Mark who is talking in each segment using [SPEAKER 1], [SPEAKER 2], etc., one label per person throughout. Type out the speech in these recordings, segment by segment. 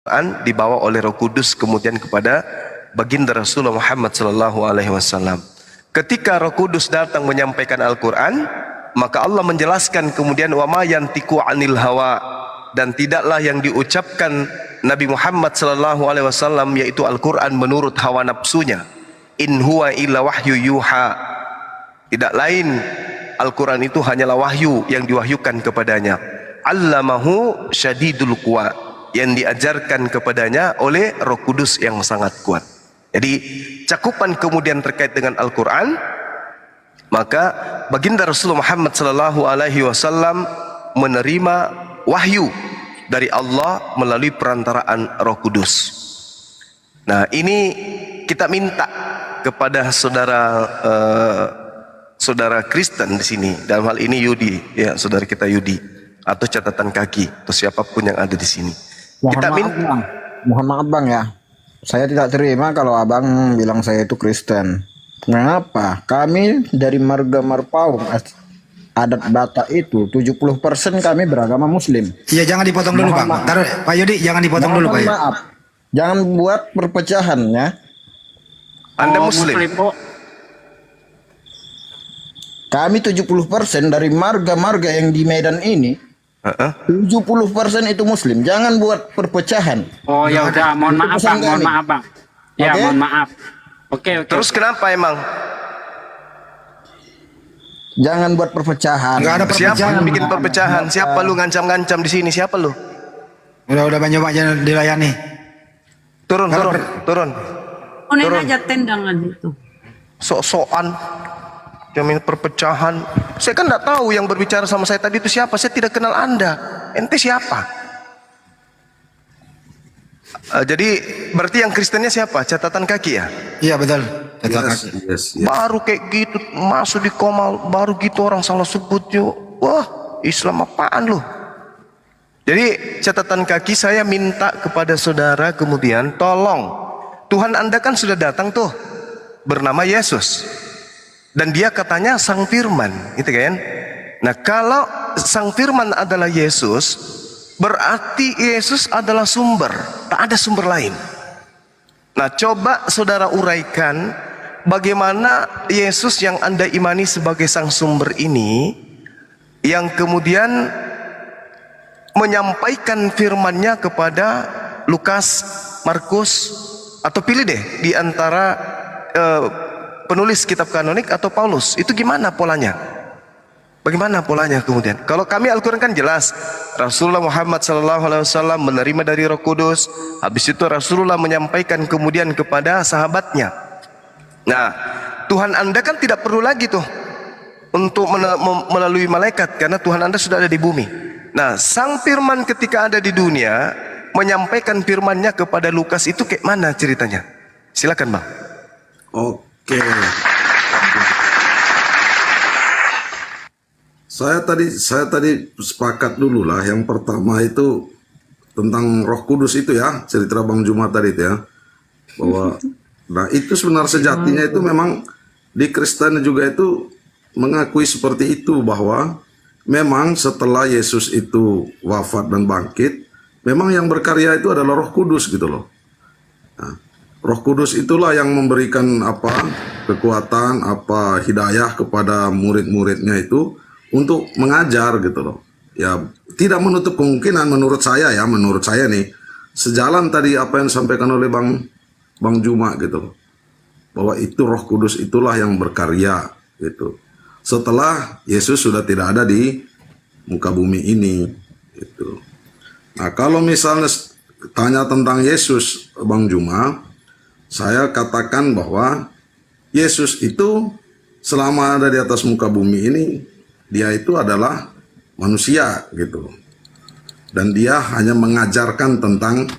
[SPEAKER 1] Al-Quran dibawa oleh Roh Kudus kemudian kepada baginda Rasulullah Muhammad sallallahu alaihi wasallam. Ketika Roh Kudus datang menyampaikan Al-Quran, maka Allah menjelaskan kemudian wa ma yantiqu 'anil hawa, dan tidaklah yang diucapkan Nabi Muhammad sallallahu alaihi wasallam yaitu Al-Quran menurut hawa nafsunya. In huwa illa wahyu yuha. Tidak lain Al-Quran itu hanyalah wahyu yang diwahyukan kepadanya. Allamahu syadidul quwa, yang diajarkan kepadanya oleh Roh Kudus yang sangat kuat. Jadi cakupan kemudian terkait dengan Al-Quran, maka baginda Rasulullah Muhammad sallallahu alaihi wasallam menerima wahyu dari Allah melalui perantaraan Roh Kudus. Nah, ini kita minta kepada saudara Kristen di sini, dalam hal ini Yudi, ya saudara kita Yudi, atau catatan kaki, atau siapapun yang ada di sini.
[SPEAKER 2] Mohon maaf bang ya, saya tidak terima kalau abang bilang saya itu Kristen. Kenapa? Kami dari marga Marpaung, adat Batak itu 70% kami beragama Muslim.
[SPEAKER 3] Iya, jangan dipotong dulu bang. Taruh, Pak Yudi, jangan dipotong dulu Pak.
[SPEAKER 2] Maaf, jangan buat perpecahan ya.
[SPEAKER 1] Anda Muslim?
[SPEAKER 2] Kami 70% dari marga-marga yang di Medan ini. 70% itu Muslim. Jangan buat perpecahan.
[SPEAKER 4] Oh ya udah, mohon maaf bang, mohon maaf bang. Ya mohon maaf. Oke.
[SPEAKER 1] Terus kenapa emang?
[SPEAKER 2] Jangan buat perpecahan.
[SPEAKER 3] Enggak ada perpecahan.
[SPEAKER 1] Siapa yang bikin perpecahan? Siapa lu ngancam-ngancam di sini? Siapa lu?
[SPEAKER 3] Udah banyak aja dilayani.
[SPEAKER 1] Turun.
[SPEAKER 5] Turun aja tendangan itu.
[SPEAKER 1] Sok-sokan jamin perpecahan. Saya kan tidak tahu yang berbicara sama saya tadi itu siapa. Saya tidak kenal Anda. Ente siapa? Jadi berarti yang Kristennya siapa? Catatan kaki ya?
[SPEAKER 3] Iya betul. Catatan kaki.
[SPEAKER 6] Yes.
[SPEAKER 1] Baru kayak gitu masuk di Komal, baru gitu orang salah sebut yuk. Wah, Islam apaan lu? Jadi catatan kaki, saya minta kepada saudara kemudian tolong, Tuhan Anda kan sudah datang tuh, bernama Yesus. Dan dia katanya Sang Firman, gitu kan? Nah, kalau Sang Firman adalah Yesus, berarti Yesus adalah sumber, tak ada sumber lain. Nah, coba saudara uraikan bagaimana Yesus yang Anda imani sebagai Sang Sumber ini, yang kemudian menyampaikan firman-Nya kepada Lukas, Markus, atau pilih deh di antara penulis kitab kanonik atau Paulus, itu gimana polanya? Bagaimana polanya kemudian? Kalau kami Al-Quran kan jelas, Rasulullah Muhammad SAW menerima dari Roh Kudus, habis itu Rasulullah menyampaikan kemudian kepada sahabatnya. Nah, Tuhan Anda kan tidak perlu lagi tuh untuk melalui malaikat, karena Tuhan Anda sudah ada di bumi. Nah, Sang Firman ketika ada di dunia menyampaikan firman-Nya kepada Lukas, itu kayak mana ceritanya? Silakan Bang.
[SPEAKER 6] Oke. Saya tadi sepakat dulu lah. Yang pertama itu tentang Roh Kudus itu ya, cerita Bang Juma tadi itu ya. Bahwa nah itu sebenarnya sejatinya itu memang di Kristen juga itu mengakui seperti itu, bahwa memang setelah Yesus itu wafat dan bangkit, memang yang berkarya itu adalah Roh Kudus gitu loh. Nah, Roh Kudus itulah yang memberikan kekuatan, hidayah kepada murid-muridnya itu untuk mengajar gitu loh. Ya, tidak menutup kemungkinan menurut saya nih, sejalan tadi apa yang disampaikan oleh Bang Juma gitu loh. Bahwa itu Roh Kudus itulah yang berkarya gitu. Setelah Yesus sudah tidak ada di muka bumi ini gitu. Nah, kalau misalnya tanya tentang Yesus Bang Juma, saya katakan bahwa Yesus itu selama ada di atas muka bumi ini, dia itu adalah manusia gitu. Dan dia hanya mengajarkan tentang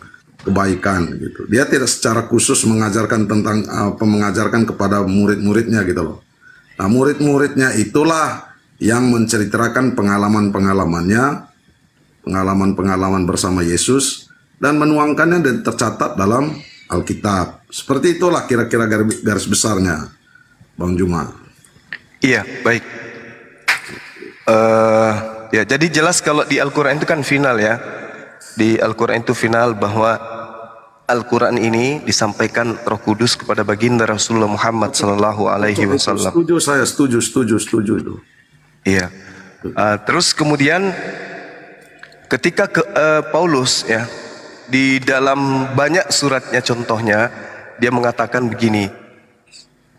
[SPEAKER 6] kebaikan gitu. Dia tidak secara khusus mengajarkan tentang mengajarkan kepada murid-muridnya gitu loh. Nah, murid-muridnya itulah yang menceritakan pengalaman-pengalamannya, pengalaman bersama Yesus, dan menuangkannya dan tercatat dalam Alkitab. Seperti itulah kira-kira garis besarnya, Bang Juma.
[SPEAKER 1] Iya, baik. Ya, jadi jelas kalau di Al-Quran itu kan final ya. Di Al-Quran itu final bahwa Al-Quran ini disampaikan Roh Kudus kepada baginda Rasulullah Muhammad Sallallahu Alaihi Wasallam.
[SPEAKER 6] Setuju saya, setuju itu.
[SPEAKER 1] Iya. Terus kemudian ketika Paulus ya di dalam banyak suratnya, contohnya dia mengatakan begini.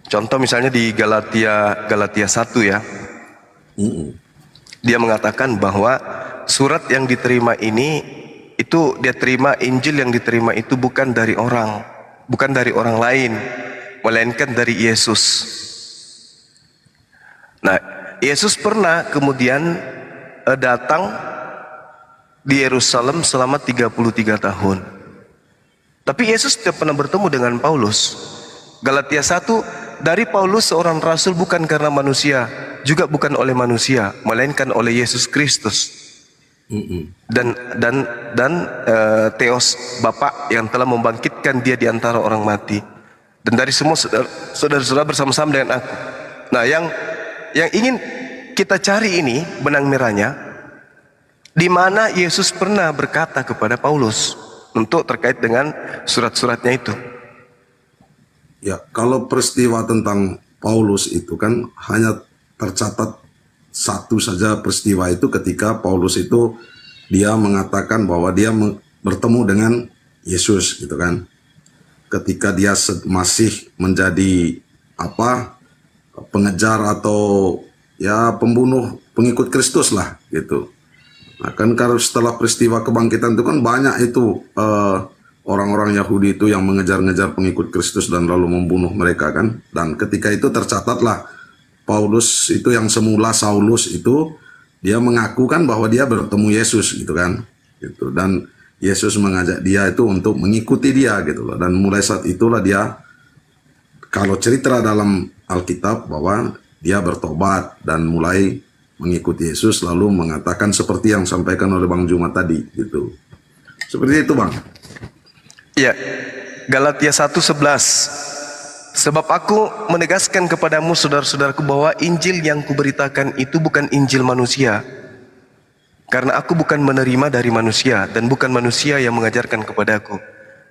[SPEAKER 1] Contoh misalnya di Galatia 1 ya. Dia mengatakan bahwa surat yang diterima ini itu dia terima, Injil yang diterima itu bukan dari orang lain, melainkan dari Yesus. Nah, Yesus pernah kemudian datang di Yerusalem selama 33 tahun. Tapi Yesus tidak pernah bertemu dengan Paulus. Galatia 1, dari Paulus seorang rasul bukan karena manusia, juga bukan oleh manusia, melainkan oleh Yesus Kristus. Dan Theos, Bapa yang telah membangkitkan dia di antara orang mati, dan dari semua saudara-saudara bersama-sama dengan aku. Nah, yang ingin kita cari ini benang merahnya, di mana Yesus pernah berkata kepada Paulus untuk terkait dengan surat-suratnya itu.
[SPEAKER 6] Ya, kalau peristiwa tentang Paulus itu kan hanya tercatat satu saja peristiwa itu, ketika Paulus itu dia mengatakan bahwa dia bertemu dengan Yesus gitu kan. Ketika dia masih menjadi pengejar atau ya pembunuh pengikut Kristus lah gitu. Nah kan kalau setelah peristiwa kebangkitan itu kan banyak itu orang-orang Yahudi itu yang mengejar-ngejar pengikut Kristus dan lalu membunuh mereka kan. Dan ketika itu tercatatlah Paulus itu yang semula Saulus itu dia mengaku kan bahwa dia bertemu Yesus gitu kan. Gitu. Dan Yesus mengajak dia itu untuk mengikuti dia gitu loh. Dan mulai saat itulah dia, kalau cerita dalam Alkitab, bahwa dia bertobat dan mulai mengikuti Yesus, lalu mengatakan seperti yang sampaikan oleh Bang Juma tadi gitu. Seperti itu Bang.
[SPEAKER 1] Ya, Galatia 1:11. Sebab aku menegaskan kepadamu saudara-saudaraku bahwa Injil yang kuberitakan itu bukan Injil manusia. Karena aku bukan menerima dari manusia, dan bukan manusia yang mengajarkan kepadaku,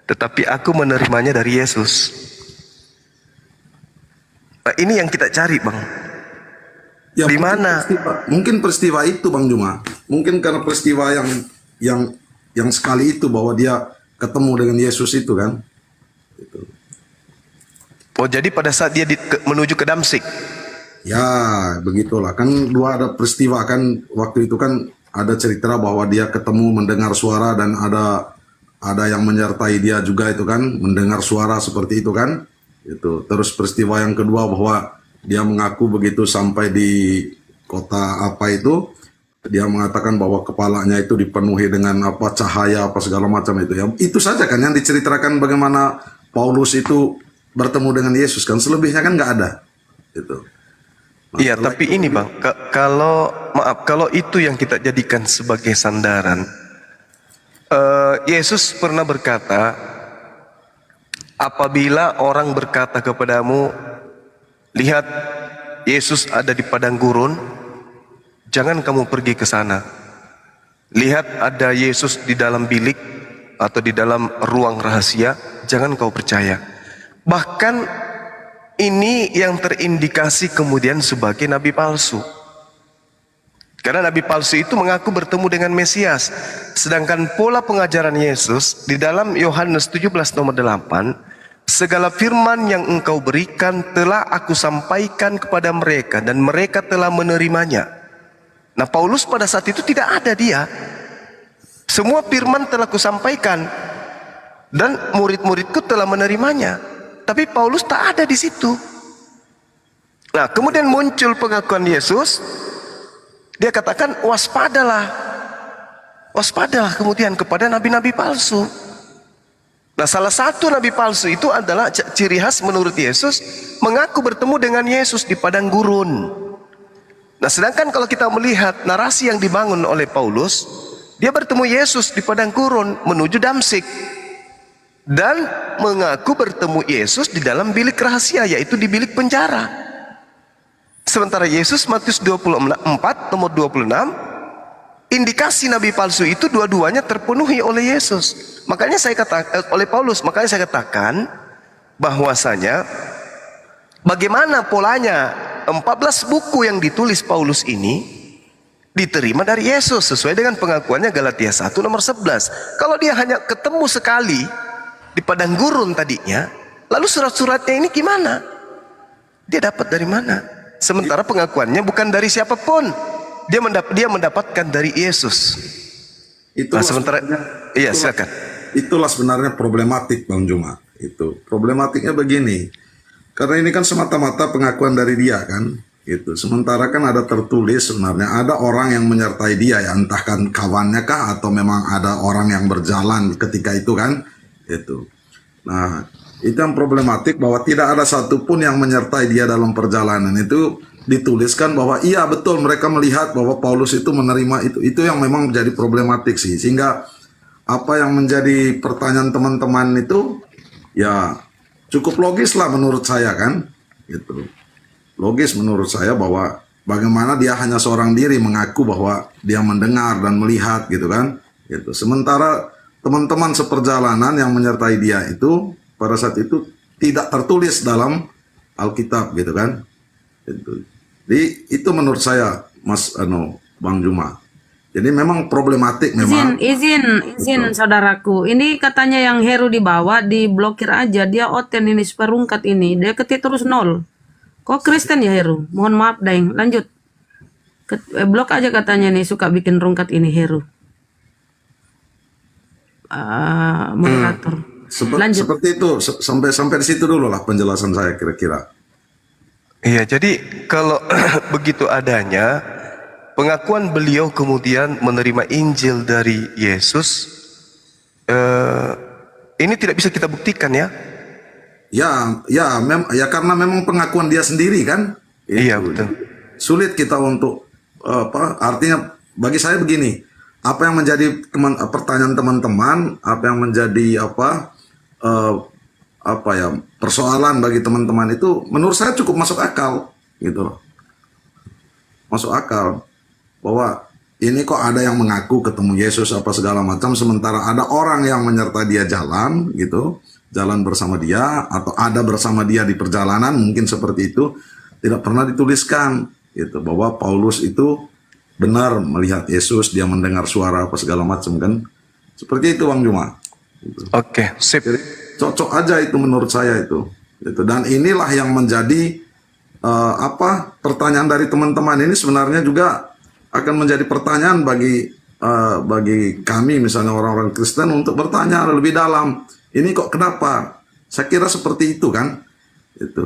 [SPEAKER 1] tetapi aku menerimanya dari Yesus. Nah, ini yang kita cari Bang.
[SPEAKER 6] Ya,
[SPEAKER 1] di mana?
[SPEAKER 6] Mungkin peristiwa itu Bang Juma. Mungkin karena peristiwa yang sekali itu, bahwa dia ketemu dengan Yesus itu kan. Gitu.
[SPEAKER 1] Oh, jadi pada saat dia menuju ke Damsik.
[SPEAKER 6] Ya, begitulah. Kan dua ada peristiwa kan, waktu itu kan ada cerita bahwa dia ketemu mendengar suara, dan ada yang menyertai dia juga itu kan, mendengar suara seperti itu kan. Itu. Terus peristiwa yang kedua bahwa dia mengaku begitu sampai di kota apa itu, dia mengatakan bahwa kepalanya itu dipenuhi dengan cahaya segala macam itu ya. Itu saja kan yang diceritakan bagaimana Paulus itu bertemu dengan Yesus kan, selebihnya kan nggak ada gitu.
[SPEAKER 1] Iya, tapi ini Bang, kalau itu yang kita jadikan sebagai sandaran, Yesus pernah berkata, apabila orang berkata kepadamu, lihat Yesus ada di padang gurun, jangan kamu pergi ke sana. Lihat ada Yesus di dalam bilik atau di dalam ruang rahasia, jangan kau percaya. Bahkan ini yang terindikasi kemudian sebagai nabi palsu. Karena nabi palsu itu mengaku bertemu dengan Mesias. Sedangkan pola pengajaran Yesus di dalam Yohanes 17:8, segala firman yang engkau berikan telah aku sampaikan kepada mereka, dan mereka telah menerimanya. Nah, Paulus pada saat itu tidak ada dia. Semua firman telah kusampaikan, dan murid-muridku telah menerimanya. Tapi Paulus tak ada di situ. Nah, kemudian muncul pengakuan Yesus. Dia katakan waspadalah. Waspadalah kemudian kepada nabi-nabi palsu. Nah, salah satu nabi palsu itu adalah ciri khas menurut Yesus, mengaku bertemu dengan Yesus di padang gurun. Nah, sedangkan kalau kita melihat narasi yang dibangun oleh Paulus, dia bertemu Yesus di padang gurun menuju Damsik, dan mengaku bertemu Yesus di dalam bilik rahasia, yaitu di bilik penjara. Sementara Yesus Matius 24 nomor 26 indikasi nabi palsu itu dua-duanya terpenuhi oleh Yesus. Makanya saya katakan oleh Paulus, makanya saya katakan bahwasanya bagaimana polanya 14 buku yang ditulis Paulus ini diterima dari Yesus sesuai dengan pengakuannya Galatia 1 nomor 11. Kalau dia hanya ketemu sekali di padang gurun tadinya, lalu surat-suratnya ini gimana? Dia dapat dari mana? Sementara pengakuannya bukan dari siapapun. Dia mendapatkan dari Yesus.
[SPEAKER 6] Itulah
[SPEAKER 1] sementara iya, silakan.
[SPEAKER 6] Itulah sebenarnya problematik Bang Juma. Itu problematiknya begini. Karena ini kan semata-mata pengakuan dari dia kan. Gitu. Sementara kan ada tertulis sebenarnya ada orang yang menyertai dia ya, entah kan kawannya kah atau memang ada orang yang berjalan ketika itu kan. Itu. Nah, itu yang problematik bahwa tidak ada satupun yang menyertai dia dalam perjalanan itu. Dituliskan bahwa iya betul mereka melihat bahwa Paulus itu menerima itu yang memang menjadi problematik sih, sehingga apa yang menjadi pertanyaan teman-teman itu ya cukup logis lah menurut saya kan, gitu. Logis menurut saya bahwa bagaimana dia hanya seorang diri mengaku bahwa dia mendengar dan melihat gitu kan, gitu. Sementara teman-teman seperjalanan yang menyertai dia itu pada saat itu tidak tertulis dalam Alkitab gitu kan. Jadi itu menurut saya Mas Bang Juma. Jadi memang problematik memang.
[SPEAKER 5] Izin saudaraku. Ini katanya yang Heru dibawa diblokir aja. Dia oten ini seperungkat ini. Dia ketik terus 0. Kok Kristen ya Heru? Mohon maaf Daeng. Lanjut. Blok aja katanya nih suka bikin rungkat ini Heru. Moderator. Lanjut.
[SPEAKER 6] Seperti itu sampai di situ dulu lah penjelasan saya kira-kira.
[SPEAKER 1] Iya, jadi kalau begitu adanya pengakuan beliau kemudian menerima Injil dari Yesus, ini tidak bisa kita buktikan ya? Ya karena memang pengakuan dia sendiri kan? Iya betul.
[SPEAKER 6] Sulit kita untuk artinya bagi saya begini, apa yang menjadi pertanyaan teman-teman, apa yang menjadi persoalan bagi teman-teman itu menurut saya cukup masuk akal gitu loh. Masuk akal bahwa ini kok ada yang mengaku ketemu Yesus apa segala macam sementara ada orang yang menyertai dia jalan gitu, jalan bersama dia atau ada bersama dia di perjalanan mungkin seperti itu, tidak pernah dituliskan gitu bahwa Paulus itu benar melihat Yesus, dia mendengar suara apa segala macam kan. Seperti itu Bang Juma. Gitu.
[SPEAKER 1] Oke, sip.
[SPEAKER 6] Jadi, cocok aja itu menurut saya itu. Dan inilah yang menjadi pertanyaan dari teman-teman ini sebenarnya juga akan menjadi pertanyaan bagi kami misalnya orang-orang Kristen untuk bertanya lebih dalam. Ini kok kenapa? Saya kira seperti itu kan. Itu.